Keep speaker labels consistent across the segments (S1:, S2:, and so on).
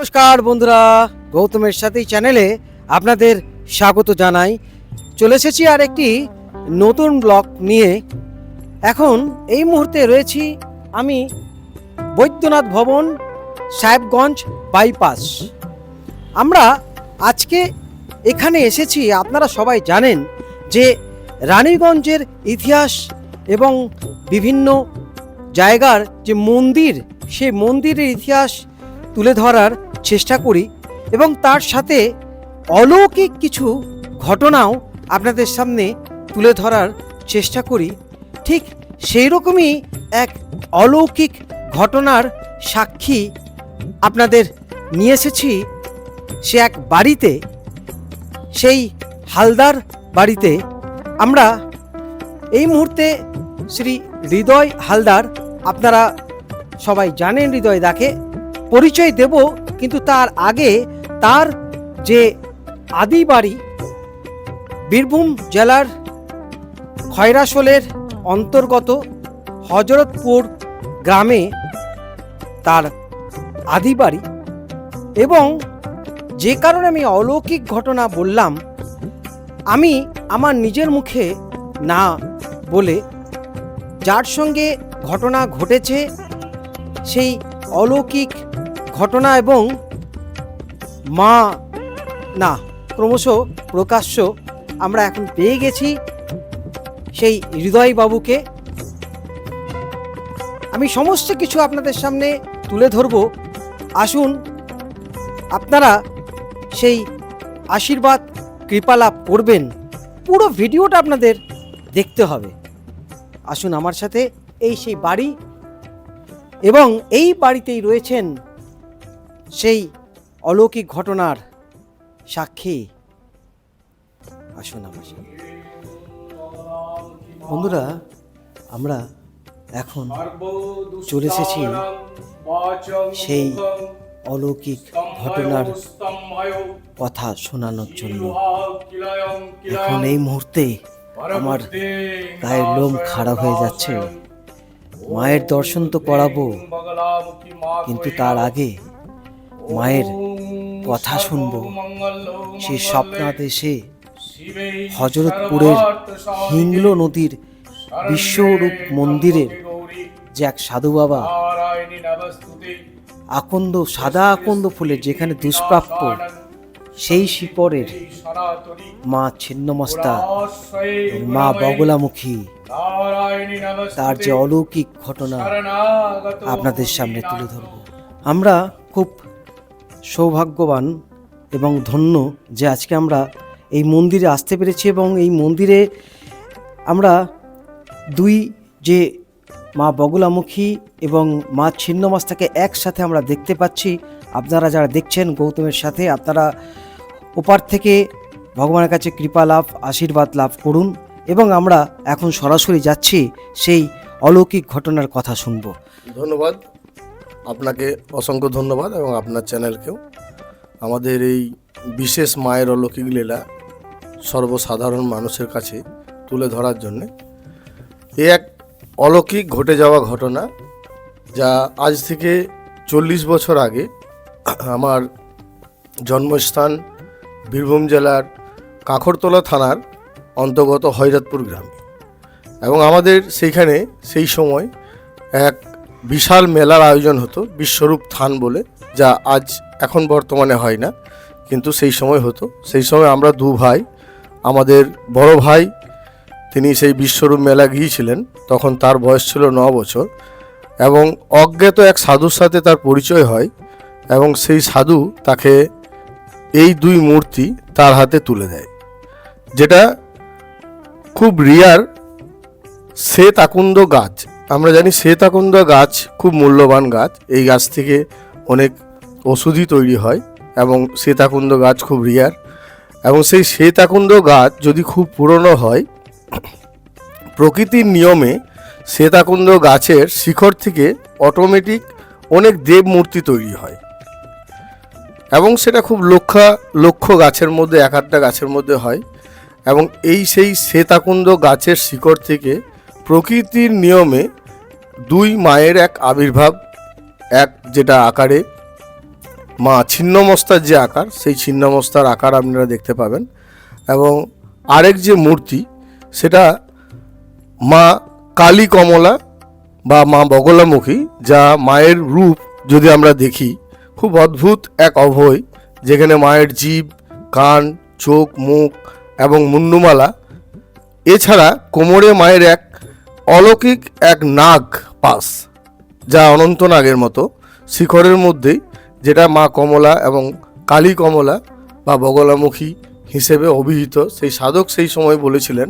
S1: নমস্কার বন্ধুরা, গৌতমের সাথেই চ্যানেলে আপনাদের স্বাগত জানাই। চলে এসেছি আর একটি নতুন ব্লগ নিয়ে। এখন এই মুহূর্তে রয়েছি আমি বৈদ্যনাথ ভবন, সাহেবগঞ্জ বাইপাস। আমরা আজকে এখানে এসেছি, আপনারা সবাই জানেন যে রানীগঞ্জের ইতিহাস এবং বিভিন্ন জায়গার যে মন্দির, সেই মন্দিরের ইতিহাস তুলে ধরার চেষ্টা করি এবং তার সাথে অলৌকিক কিছু ঘটনাও আপনাদের সামনে তুলে ধরার চেষ্টা করি। ঠিক সেই রকমই এক অলৌকিক ঘটনার সাক্ষী আপনাদের নিয়ে এসেছি। সে এক বাড়িতে, সেই হালদার বাড়িতে। আমরা এই মুহূর্তে শ্রী হৃদয় হালদার, আপনারা সবাই জানেন হৃদয় দাকে, পরিচয় দেব, কিন্তু তার আগে তার যে আদি বাড়ি বীরভূম জেলার খয়রাশোলের অন্তর্গত হজরতপুর গ্রামে তার আদি বাড়ি। এবং যে কারণে আমি অলৌকিক ঘটনা বললাম, আমি আমার নিজের মুখে না বলে যার সঙ্গে ঘটনা ঘটেছে সেই অলৌকিক ঘটনা এবং মা না ক্রমশ প্রকাশ্য আমরা এখন পেয়ে গেছি সেই হৃদয় বাবুকে। আমি সমস্ত কিছু আপনাদের সামনে তুলে ধরব। আসুন, আপনারা সেই আশীর্বাদ কৃপা লাভ করবেন। পুরো ভিডিওটা আপনাদের দেখতে হবে। আসুন আমার সাথে। এই সেই বাড়ি এবং এই বাড়িতেই রয়েছেন সেই অলৌকিক ঘটনার সাক্ষী। আসুন আমার সাথে। বন্ধুরা, আমরা এখন চলে এসেছি সেই অলৌকিক ঘটনার কথা শোনানোর জন্য। এখন এই মুহূর্তে আমার গায়ের লোম খারাপ হয়ে যাচ্ছে। মায়ের দর্শন তো করাবো, কিন্তু তার আগে মায়ের কথা শুনবো। সেই স্বপ্নাদেশে হজরতপুরের হিংলো নদীর বিশ্বরূপ মন্দিরের যে এক সাধু বাবা, আকন্দ সাদা আকন্দ ফুলের যেখানে দুষ্প্রাপ্য, সেই শিকড়ের মা ছিন্নমস্তা, মা বগলামুখী, তার যে অলৌকিক ঘটনা আপনাদের সামনে তুলে ধরব। আমরা খুব সৌভাগ্যবান এবং ধন্য যে আজকে আমরা এই মন্দিরে আসতে পেরেছি এবং এই মন্দিরে আমরা দুই যে মা বগলামুখী এবং মা ছিন্নমস্তাকে একসাথে আমরা দেখতে পাচ্ছি। আপনারা যারা দেখছেন গৌতমের সাথে, আপনারা ওপার থেকে ভগবানের কাছে কৃপা লাভ, আশীর্বাদ লাভ করুন। এবং আমরা এখন সরাসরি যাচ্ছি সেই অলৌকিক ঘটনার কথা শুনব।
S2: ধন্যবাদ আপনাকে, অসংখ্য ধন্যবাদ, এবং আপনার চ্যানেলকেও আমাদের এই বিশেষ মায়ের অলৌকিক লীলা সর্বসাধারণ মানুষের কাছে তুলে ধরার জন্যে। এ এক অলৌকিক ঘটে যাওয়া ঘটনা, যা আজ থেকে 40 বছর আগে আমার জন্মস্থান বীরভূম জেলার কাঁকড়তলা থানার অন্তর্গত হজরতপুর গ্রামে। এবং আমাদের সেইখানে সেই সময় এক বিশাল মেলার আয়োজন হতো, বিশ্বরূপ থান বলে, যা আজ এখন বর্তমানে হয় না, কিন্তু সেই সময় হতো। সেই সময় আমরা দু ভাই, আমাদের বড় ভাই তিনি সেই বিশ্বরূপ মেলা গিয়েছিলেন, তখন তার বয়স ছিল 9 বছর, এবং অজ্ঞাত এক সাধুর সাথে তার পরিচয় হয় এবং সেই সাধু তাকে এই দুই মূর্তি তার হাতে তুলে দেয়, যেটা খুব রিয়ার শ্বেত আকন্দ গাছ। আমরা জানি শ্বেত আকন্দ গাছ খুব মূল্যবান গাছ। এই গাছ থেকে অনেক ওষুধই তৈরি হয় এবং শ্বেত আকন্দ গাছ খুব রিয়ার। এবং সেই শ্বেত আকন্দ গাছ যদি খুব পুরনো হয়, প্রকৃতির নিয়মে শ্বেত আকন্দ গাছের শিকড় থেকে অটোমেটিক অনেক দেব মূর্তি তৈরি হয় এবং সেটা খুব লক্ষ গাছের মধ্যে, এক আধটা গাছের মধ্যে হয়। এবং সেই শ্বেতাকুন্দ গাছের শিকড় থেকে প্রকৃতির নিয়মে দুই মায়ের এক আবির্ভাব, এক যেটা আকারে মা ছিন্নমস্তার যে আকার, সেই ছিন্নমস্তার আকার আপনারা দেখতে পাবেন। এবং আরেক যে মূর্তি, সেটা মা কালী কমলা বা মা বগলামুখী, যা মায়ের রূপ যদি আমরা দেখি খুব অদ্ভুত এক অভয়, যেখানে মায়ের জিভ, কান, চোখ, মুখ এবং মুন্ডুমালা, এছাড়া কোমরে মায়ের এক অলৌকিক এক নাগ পাস, যা অনন্ত নাগের মতো শিখরের মধ্যেই, যেটা মা কমলা এবং কালী কমলা বা বগলামুখী হিসেবে অভিহিত। সেই সাধক সেই সময় বলেছিলেন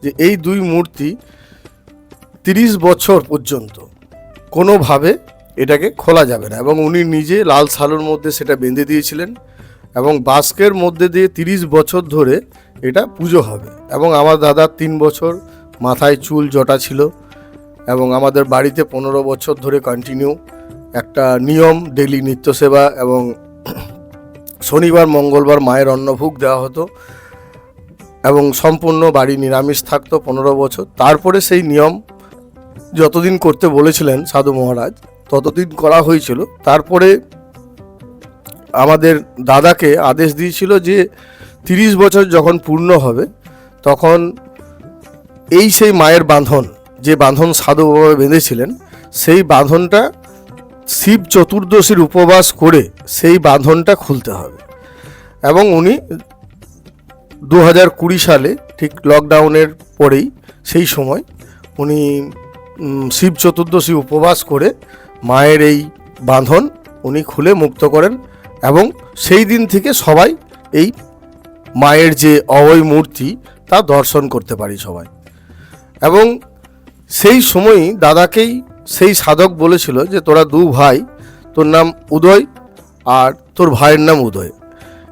S2: যে এই দুই মূর্তি 30 বছর পর্যন্ত কোনোভাবে এটাকে খোলা যাবে না, এবং উনি নিজে লাল শালুর মধ্যে সেটা বেঁধে দিয়েছিলেন এবং বাস্কের মধ্যে দিয়ে 30 বছর ধরে এটা পুজো হবে। এবং আমার দাদার 3 বছর মাথায় চুল জটা ছিল, এবং আমাদের বাড়িতে 15 বছর ধরে কন্টিনিউ একটা নিয়ম ডেলি নিত্য সেবা, এবং শনিবার মঙ্গলবার মায়ের অন্নভোগ দেওয়া হতো, এবং সম্পূর্ণ বাড়ি নিরামিষ থাকতো 15 বছর। তারপরে সেই নিয়ম যতদিন করতে বলেছিলেন সাধু মহারাজ ততদিন করা হয়েছিল। তারপরে আমাদের দাদাকে আদেশ দিয়েছিল যে 30 বছর যখন পূর্ণ হবে তখন এই সেই মায়ের বাঁধন, যে বাঁধন সাধু বাবা বেঁধেছিলেন, সেই বাঁধনটা শিব চতুর্দশীর উপবাস করে সেই বাঁধনটা খুলতে হবে। এবং উনি 2020 সালে ঠিক লকডাউনের পরেই সেই সময় উনি শিব চতুর্দশী উপবাস করে মায়ের এই বাঁধন উনি খুলে মুক্ত করেন, এবং সেই দিন থেকে সবাই এই মায়ের যে অভয় মূর্তি তা দর্শন করতে পারি সবাই। এবং সেই সময়ই দাদাকেই সেই সাধক বলেছিল যে তোরা 2 ভাই, তোর নাম উদয় আর তোর ভাইয়ের নাম উদয়।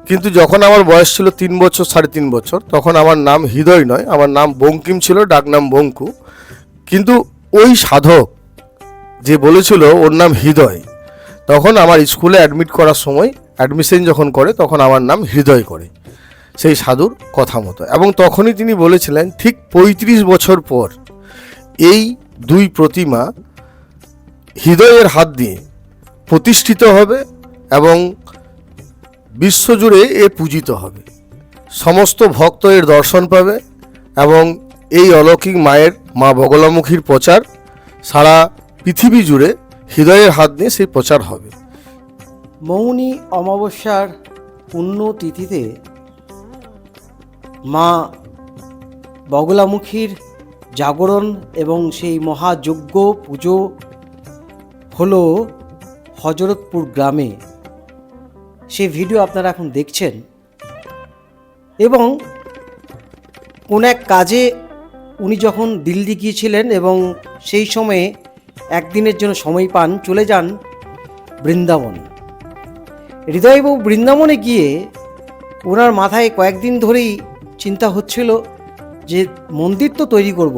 S2: কিন্তু যখন আমার বয়স ছিল 3 বছর 3.5 বছর, তখন আমার নাম হৃদয় নয়, আমার নাম বঙ্কিম ছিল, ডাকনাম বঙ্কু। কিন্তু ওই সাধক যে বলেছিল ওর নাম হৃদয়, তখন আমার স্কুলে অ্যাডমিট করার সময় অ্যাডমিশন যখন করে তখন আমার নাম হৃদয় করে, সেই সাধুর কথা মতো। এবং তখনই তিনি বলেছিলেন ঠিক 35 বছর পর এই 2 প্রতিমা হৃদয়ের হাত দিয়ে প্রতিষ্ঠিত হবে এবং বিশ্বজুড়ে এ পূজিত হবে, সমস্ত ভক্ত এর দর্শন পাবে, এবং এই অলৌকিক মায়ের মা বগলামুখীর প্রচার সারা পৃথিবী জুড়ে হৃদয়ের হাত দিয়ে সেই প্রচার হবে।
S1: মৌনী অমাবস্যার পুণ্য তিথিতে মা বগলামুখীর জাগরণ এবং সেই মহাযজ্ঞ পুজো হলো হজরতপুর গ্রামে। সেই ভিডিও আপনারা এখন দেখছেন। এবং কোন এক কাজে উনি যখন দিল্লি গিয়েছিলেন এবং সেই সময়ে একদিনের জন্য সময় পান, চলে যান বৃন্দাবন। হৃদয়বাবু বৃন্দাবনে গিয়ে ওনার মাথায় কয়েকদিন ধরেই চিন্তা হচ্ছিল যে মন্দির তো তৈরি করব,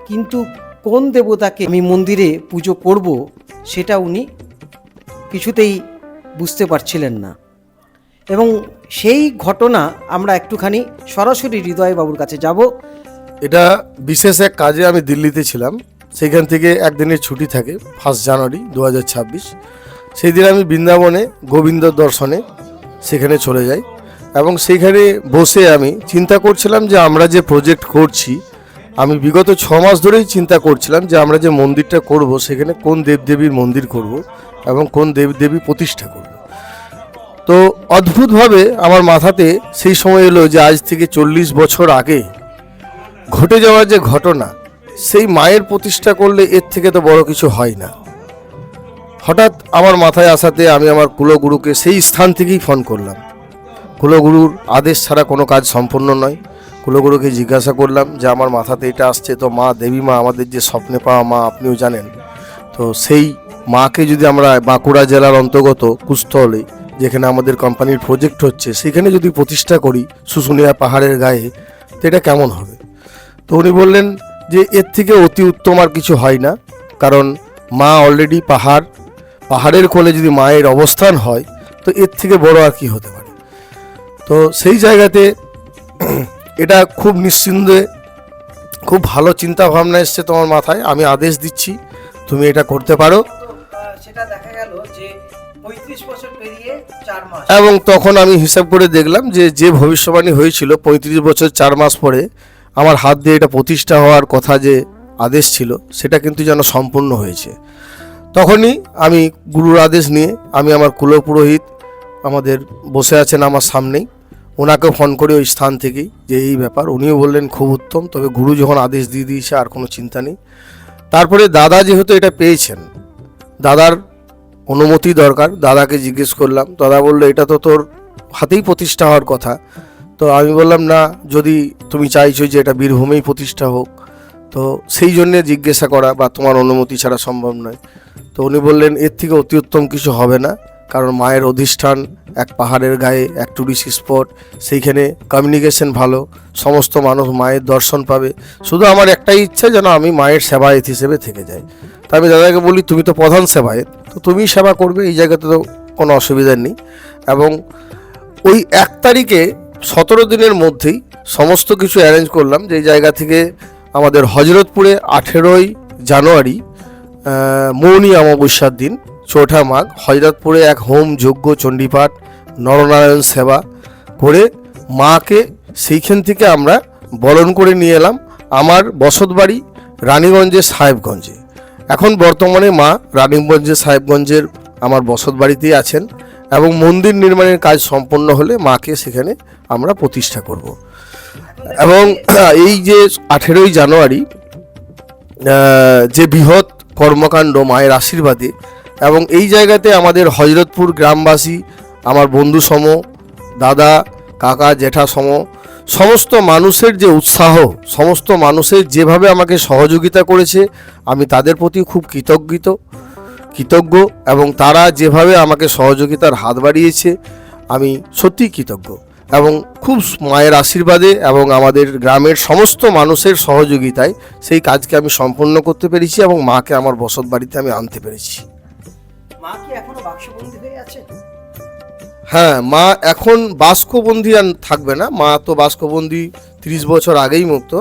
S1: কিন্তু কোন দেবতাকে আমি মন্দিরে পুজো করব সেটা উনি কিছুতেই বুঝতে পারছিলেন না। এবং সেই ঘটনা আমরা একটুখানি সরাসরি হৃদয়বাবুর কাছে যাব।
S2: এটা বিশেষ এক কাজে আমি দিল্লিতে ছিলাম, সেখান থেকে একদিনের ছুটি থাকে 1 জানুয়ারি 2026। সেই দিন আমি বৃন্দাবনে গোবিন্দ দর্শনে সেখানে চলে যাই, এবং সেখানে বসে আমি চিন্তা করছিলাম যে আমরা যে প্রজেক্ট করছি, আমি বিগত 6 মাস ধরেই চিন্তা করছিলাম যে আমরা যে মন্দিরটা করব সেখানে কোন দেবদেবীর মন্দির করব এবং কোন দেবদেবী প্রতিষ্ঠা করব। তো অদ্ভুতভাবে আমার মাথাতে সেই সময় এলো যে আজ থেকে 40 বছর আগে ঘটে যাওয়া যে ঘটনা, সেই মায়ের প্রতিষ্ঠা করলে এর থেকে তো বড় কিছু হয় না। হঠাৎ আমার মাথায় আসাতে আমি আমার কুলগুরুকে সেই স্থান থেকেই ফোন করলাম। কুলগুরুর আদেশ ছাড়া কোনো কাজ সম্পূর্ণ নয়। কুলগুরুকে জিজ্ঞাসা করলাম যে আমার মাথাতে এটা আসছে, তো মা দেবী মা আমাদের যে স্বপ্নে পাওয়া মা আপনিও জানেন, তো সেই মাকে যদি আমরা বাঁকুড়া জেলার অন্তর্গত কুস্থলে, যেখানে আমাদের কোম্পানির প্রজেক্ট হচ্ছে, সেখানে যদি প্রতিষ্ঠা করি শুশুনিয়া পাহাড়ের গায়ে, তো এটা কেমন হবে? তো উনি বললেন যে এর থেকে অতি উত্তম আর কিছু হয় না, কারণ মা অলরেডি পাহাড়ের কোলে যদি মায়ের অবস্থান হয়, তো এর থেকে বড় আর কি হতে পারে। তো সেই জায়গাতে এটা খুব নিশ্চিন্তে খুব ভালো চিন্তা ভাবনা এসছে তোমার মাথায়, আমি আদেশ দিচ্ছি তুমি এটা করতে পারো।
S1: সেটা দেখা গেল যে 35 বছর
S2: এবং তখন আমি হিসাব করে দেখলাম যে যে ভবিষ্যবাণী হয়েছিল 35 বছর 4 মাস পরে আমার হাত দিয়ে এটা প্রতিষ্ঠা হওয়ার কথা যে আদেশ ছিল সেটা কিন্তু যেন সম্পূর্ণ হয়েছে। তখনই আমি গুরুর আদেশ নিয়ে আমি আমার কুলপুরোহিত আমাদের বসে আছেন আমার সামনেই, ওনাকে ফোন করে ওই স্থান থেকেই যে এই ব্যাপার, উনিও বললেন খুব উত্তম, তবে গুরু যখন আদেশ দিয়ে দিয়েছে আর কোনো চিন্তা নেই। তারপরে দাদা যেহেতু এটা পেয়েছেন, দাদার অনুমতি দরকার। দাদাকে জিজ্ঞেস করলাম, দাদা বললো এটা তো তোর হাতেই প্রতিষ্ঠা হওয়ার কথা। তো আমি বললাম না, যদি তুমি চাইছো যে এটা বীরভূমেই প্রতিষ্ঠা হোক তো সেই জন্যে জিজ্ঞাসা করা, বা তোমার অনুমতি ছাড়া সম্ভব নয়। তো উনি বললেন এর থেকে অতি উত্তম কিছু হবে না, কারণ মায়ের অধিষ্ঠান এক পাহাড়ের গায়ে, এক টুরিস্ট স্পট, সেইখানে কমিউনিকেশন ভালো, সমস্ত মানুষ মায়ের দর্শন পাবে। শুধু আমার একটাই ইচ্ছা যেন আমি মায়ের সেবায়েত হিসেবে থেকে যাই। তা আমি দাদাকে বলি তুমি তো প্রধান সেবায়েত, তো তুমিই সেবা করবে, এই জায়গাতে তো কোনো অসুবিধা নেই। এবং ওই 1 তারিখে 17 দিনের মধ্যেই সমস্ত কিছু অ্যারেঞ্জ করলাম। যে জায়গা থেকে আমাদের হজরতপুরে 18ই জানুয়ারি মৌনী অমাবস্যার দিন 4ঠা মাঘ হজরতপুরে এক হোম যজ্ঞ চণ্ডীপাঠ নরনারায়ণ সেবা করে মাকে সেইখান থেকে আমরা বরণ করে নিয়ে এলাম আমার বসতবাড়ি রানীগঞ্জের সাহেবগঞ্জে। এখন বর্তমানে মা রানীগঞ্জের সাহেবগঞ্জের আমার বসতবাড়িতেই আছেন এবং মন্দির নির্মাণের কাজ সম্পন্ন হলে মাকে সেখানে আমরা প্রতিষ্ঠা করব। এবং এই যে 18ই জানুয়ারি যে বৃহৎ কর্মকাণ্ড মায়ের আশীর্বাদে, এবং এই জায়গাতে আমাদের হজরতপুর গ্রামবাসী, আমার বন্ধু সম, দাদা কাকা জেঠা সম, সমস্ত মানুষের যে উৎসাহ, সমস্ত মানুষের যেভাবে আমাকে সহযোগিতা করেছে, আমি তাদের প্রতি খুব কৃতজ্ঞ এবং তারা যেভাবে আমাকে সহযোগিতার হাত বাড়িয়েছে আমি সত্যিই কৃতজ্ঞ। এবং খুব মায়ের আশীর্বাদে এবং আমাদের গ্রামের সমস্ত মানুষের সহযোগিতায় সেই কাজকে আমি সম্পন্ন করতে পেরেছি এবং মাকে আমার বসত বাড়িতে আমি আনতে পেরেছি।
S1: মা কি এখনো বাক্সবন্দী হয়ে আছে?
S2: হ্যাঁ, মা এখন বাস্কবন্দী আর থাকবে না। মা তো বাস্কবন্দী 30 বছর আগেই মুক্ত।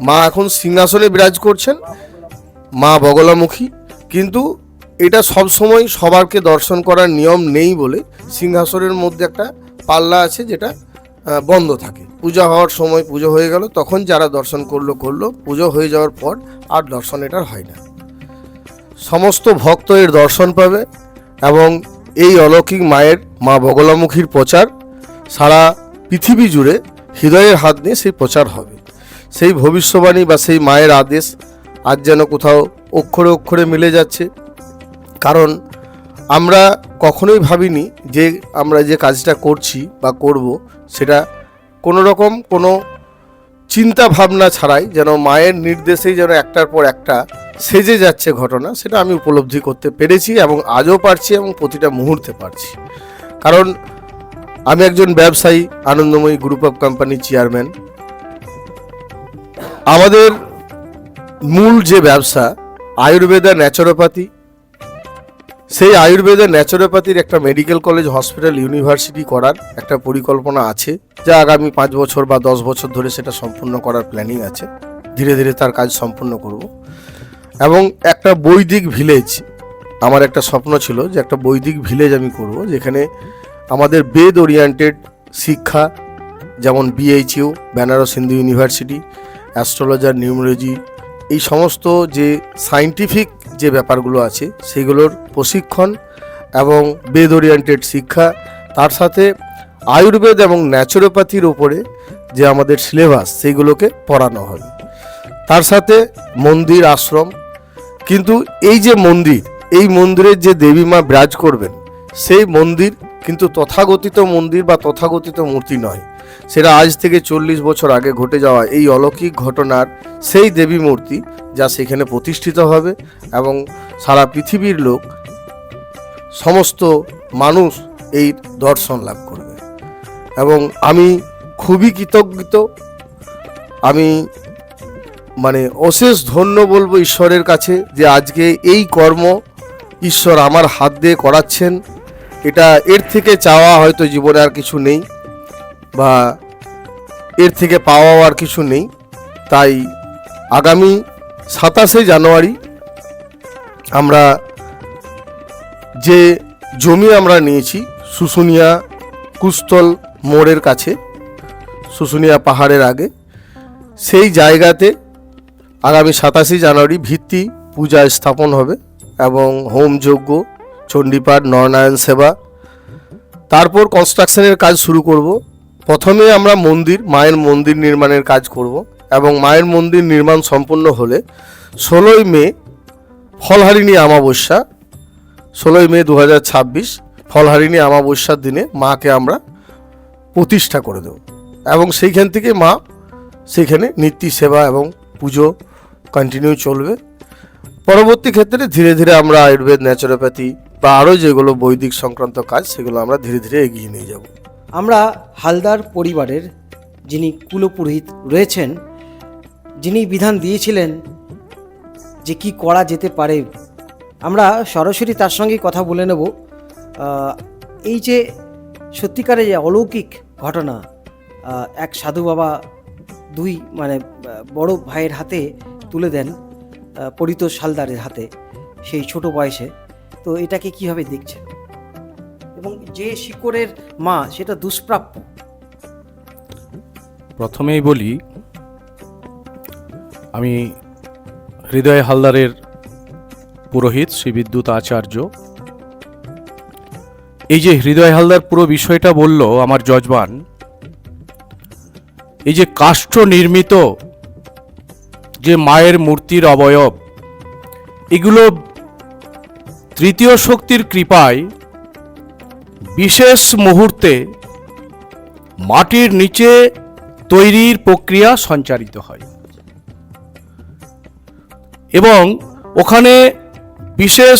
S2: মা এখন সিংহাসনে বিরাজ করছেন, মা বগলামুখী। কিন্তু এটা সবসময় সবারকে দর্শন করার নিয়ম নেই বলে সিংহাসনের মধ্যে একটা পাল্লা আছে যেটা বন্ধ থাকে। পূজা হওয়ার সময় পুজো হয়ে গেল, তখন যারা দর্শন করলো, পুজো হয়ে যাওয়ার পর আর দর্শন এটার হয় না। সমস্ত ভক্ত এর দর্শন পাবে এবং এই অলৌকিক মায়ের, মা বগলামুখীর প্রচার সারা পৃথিবী জুড়ে হৃদয়ের হাত নিয়ে সেই প্রচার হবে। সেই ভবিষ্যবাণী বা সেই মায়ের আদেশ আজ যেন কোথাও অক্ষরে অক্ষরে মিলে যাচ্ছে। কারণ আমরা কখনোই ভাবিনি যে আমরা যে কাজটা করছি বা করব সেটা কোনো রকম কোনো চিন্তা ভাবনা ছাড়াই যেন মায়ের নির্দেশেই যেন একটার পর একটা সেজে যাচ্ছে ঘটনা, সেটা আমি উপলব্ধি করতে পেরেছি এবং আজও পারছি এবং প্রতিটা মুহূর্তে পারছি। কারণ আমি একজন ব্যবসায়ী, আনন্দময়ী গ্রুপ অফ কোম্পানির চেয়ারম্যান। আমাদের মূল যে ব্যবসা আয়ুর্বেদা ন্যাচুরোপ্যাথি, সেই আয়ুর্বেদা ন্যাচুরোপ্যাথির একটা মেডিকেল কলেজ, হসপিটাল, ইউনিভার্সিটি করার একটা পরিকল্পনা আছে, যা আগামী 5 বছর বা 10 বছর ধরে সেটা সম্পূর্ণ করার প্ল্যানিং আছে। ধীরে ধীরে তার কাজ সম্পূর্ণ করব। এবং একটা বৈদিক ভিলেজ, আমার একটা স্বপ্ন ছিল যে একটা বৈদিক ভিলেজ আমি করব, যেখানে আমাদের বেদ ওরিয়েন্টেড শিক্ষা, যেমন BHU Banaras Hindu University, astrologer, numerology, এই সমস্ত যে সায়েন্টিফিক যে ব্যাপারগুলো আছে সেগুলোর প্রশিক্ষণ এবং বেদ ওরিয়েন্টেড শিক্ষা, তার সাথে আয়ুর্বেদ এবং ন্যাচুরোপ্যাথির উপরে যে আমাদের সিলেবাস সেইগুলোকে পড়ানো হবে। তার সাথে মন্দির, আশ্রম। কিন্তু এই যে মন্দির, এই মন্দিরের যে দেবী মা বিরাজ করবেন, সেই মন্দির কিন্তু তথাগতিত মন্দির বা তথাগতিত মূর্তি নয়। সেটা আজ থেকে 40 বছর আগে ঘটে যাওয়া এই অলৌকিক ঘটনার সেই দেবী মূর্তি, যা সেখানে প্রতিষ্ঠিত হবে এবং সারা পৃথিবীর লোক, সমস্ত মানুষ এই দর্শন লাভ করবে। এবং আমি খুবই কৃতজ্ঞ, আমি অশেষ ধন্য বলবো ঈশ্বরের কাছে যে আজকে এই কর্ম ঈশ্বর আমার হাত দিয়ে করাচ্ছেন। এটা এর থেকে চাওয়া হয়তো জীবনে আর কিছু নেই, বা এর থেকে পাওয়াও আর কিছু নেই। তাই আগামী 27শে জানুয়ারি আমরা যে জমি আমরা নিয়েছি শুশুনিয়া কুস্তল মোড়ের কাছে, শুশুনিয়া পাহাড়ের আগে। সেই জায়গাতে আগামী 27 জানুয়ারি ভিত্তি পূজা স্থাপন হবে এবং হোম যজ্ঞ, চণ্ডীপাঠ, নরনারায়ণ সেবা, তারপর কনস্ট্রাকশনের কাজ শুরু করব। প্রথমে আমরা মায়ের মন্দির নির্মাণের কাজ করব এবং মায়ের মন্দির নির্মাণ সম্পন্ন হলে 16ই মে ফলহারিণী অমাবস্যা, 16ই মে 2026 ফলহারিণী অমাবস্যার দিনে মাকে আমরা প্রতিষ্ঠা করে দেব এবং সেইখান থেকে মা সেখানে নিত্য সেবা এবং পুজো কন্টিনিউ চলবে। পরবর্তী ক্ষেত্রে ধীরে ধীরে আমরা আয়ুর্বেদ, ন্যাচুরোপ্যাথি বা আরও যেগুলো বৈদিক সংক্রান্ত কাজ সেগুলো আমরা ধীরে ধীরে এগিয়ে নিয়ে যাব।
S1: আমরা হালদার পরিবারের যিনি কুলপুরোহিত রয়েছেন, যিনি বিধান দিয়েছিলেন যে কি করা যেতে পারে, আমরা সরাসরি তার সঙ্গেই কথা বলে নেব। এই যে সত্যিকারের যে অলৌকিক ঘটনা, এক সাধু বাবা দুই বড় ভাইয়ের হাতে তুলে দেন, পরিতোষ হালদারের হাতে সেই ছোট বয়সে, তো এটাকে কীভাবে দেখছেন? এবং যে শিকড়ের মা সেটা দুষ্প্রাপ্য।
S3: প্রথমেই বলি, আমি হৃদয় হালদারের পুরোহিত শ্রী বিদ্যুৎ আচার্য। এই যে হৃদয় হালদার পুরো বিষয়টা বলল আমার যজমান, এই যে কাষ্ঠ নির্মিত যে মায়ের মূর্তির অবয়ব, এগুলো তৃতীয় শক্তির কৃপায় বিশেষ মুহূর্তে মাটির নিচে তৈরির প্রক্রিয়া সঞ্চারিত হয় এবং ওখানে বিশেষ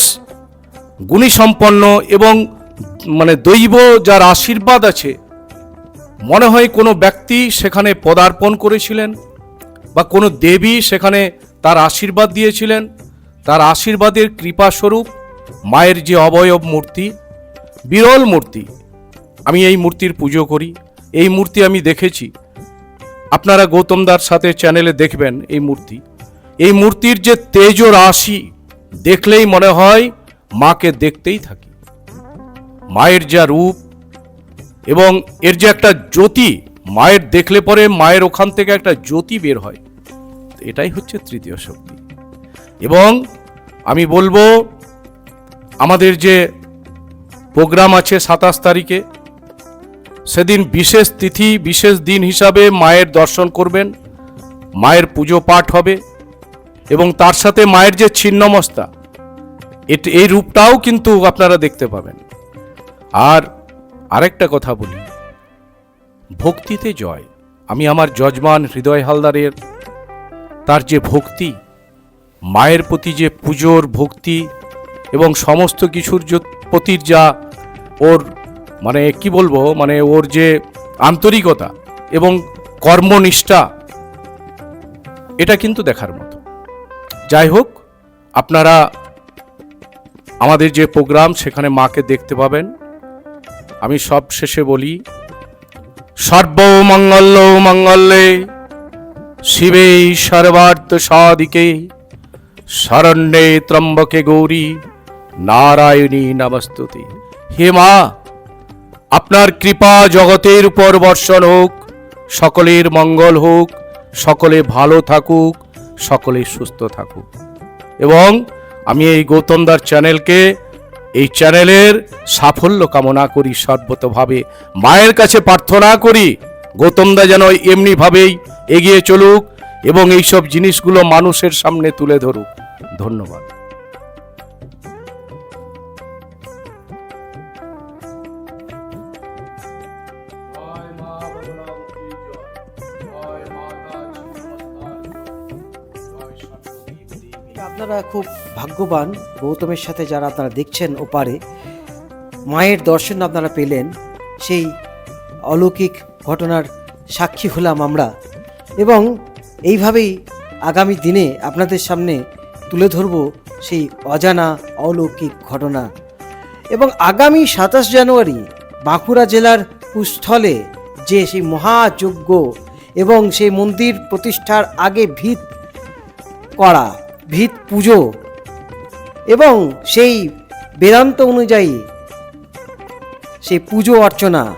S3: গুণীসম্পন্ন এবং দৈব যার আশীর্বাদ আছে, মনে হয় কোনো ব্যক্তি সেখানে পদার্পণ করেছিলেন বা কোনো দেবী সেখানে তার আশীর্বাদ দিয়েছিলেন। তার আশীর্বাদের কৃপাস্বরূপ মায়ের যে অবয়ব মূর্তি, বিরল মূর্তি, আমি এই মূর্তির পুজো করি। এই মূর্তি আমি দেখেছি, আপনারা গৌতমদার সাথে চ্যানেলে দেখবেন এই মূর্তির যে তেজ রাশি দেখলেই মনে হয় মাকে দেখতেই থাকি। মায়ের যা রূপ এবং এর যে একটা জ্যোতি, মায়ের দেখলে পরে মায়ের ওখান থেকে একটা জ্যোতি বের হয়, এটাই হচ্ছে তৃতীয় শক্তি। এবং আমি বলবো, আমাদের যে প্রোগ্রাম আছে 27 তারিখে, সেদিন বিশেষ তিথি, বিশেষ দিন হিসাবে মায়ের দর্শন করবেন, মায়ের পুজো পাঠ হবে এবং তার সাথে মায়ের যে ছিন্নমস্তা, এই রূপটাও কিন্তু আপনারা দেখতে পাবেন। আর আরেকটা কথা বলি, ভক্তিতে জয়। আমি আমার যজমান হৃদয় হালদারের তার যে ভক্তি, মায়ের প্রতি যে পুজোর ভক্তি এবং সমস্ত কিছুর প্রতির যা ওর কি বলবো, ওর যে আন্তরিকতা এবং কর্মনিষ্ঠা, এটা কিন্তু দেখার মতো। যাই হোক, আপনারা আমাদের যে প্রোগ্রাম সেখানে মাকে দেখতে পাবেন। আমি সব শেষে বলি, সর্বমঙ্গল মঙ্গলে শিবে সর্বার্থ সাধিকে শরণ্যে ত্রম্বকে গৌরী নারায়ণী নমস্তুতে। হে মা, আপনার কৃপা জগতের উপর বর্ষণ হোক, সকলের মঙ্গল হোক, সকলে ভালো থাকুক, সকলে সুস্থ থাকুক। এবং আমি এই গৌতমদার চ্যানেলকে, এই চ্যানেলের সাফল্য কামনা করি সর্বতভাবে। মায়ের কাছে প্রার্থনা করি গৌতমদা যেন এমনিভাবেই এগিয়ে চলুক এবং এইসব জিনিসগুলো মানুষের সামনে তুলে ধরুক। ধন্যবাদ।
S1: আপনারা খুব ভাগ্যবান, গৌতমের সাথে যারা আপনারা দেখছেন ওপারে, মায়ের দর্শন আপনারা পেলেন। সেই অলৌকিক ঘটনার সাক্ষী হলাম আমরা এবং এইভাবেই আগামী দিনে আপনাদের সামনে তুলে ধরব সেই অজানা অলৌকিক ঘটনা। এবং আগামী 27 জানুয়ারি বাঁকুড়া জেলার কুস্থলে যে সেই মহাযজ্ঞ এবং সেই মন্দির প্রতিষ্ঠার আগে ভিত পুজো এবং সেই বেদান্ত অনুযায়ী সেই পুজো অর্চনা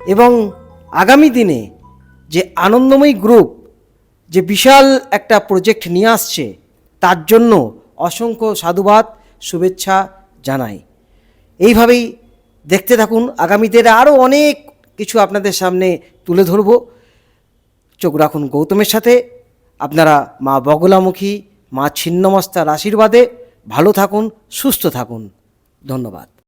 S1: এবং আগামী দিনে যে আনন্দময়ী গ্রুপ যে বিশাল একটা প্রজেক্ট নিয়ে আসছে তার জন্য অসংখ্য সাধুবাদ শুভেচ্ছা জানাই। এইভাবেই দেখতে থাকুন, আগামী দিনে আরও অনেক কিছু আপনাদের সামনে তুলে ধরব। চোখ রাখুন গৌতমের সাথে। আপনারা মা বগলামুখী, মা ছিন্নমস্তার আশীর্বাদে ভালো থাকুন, সুস্থ থাকুন। ধন্যবাদ।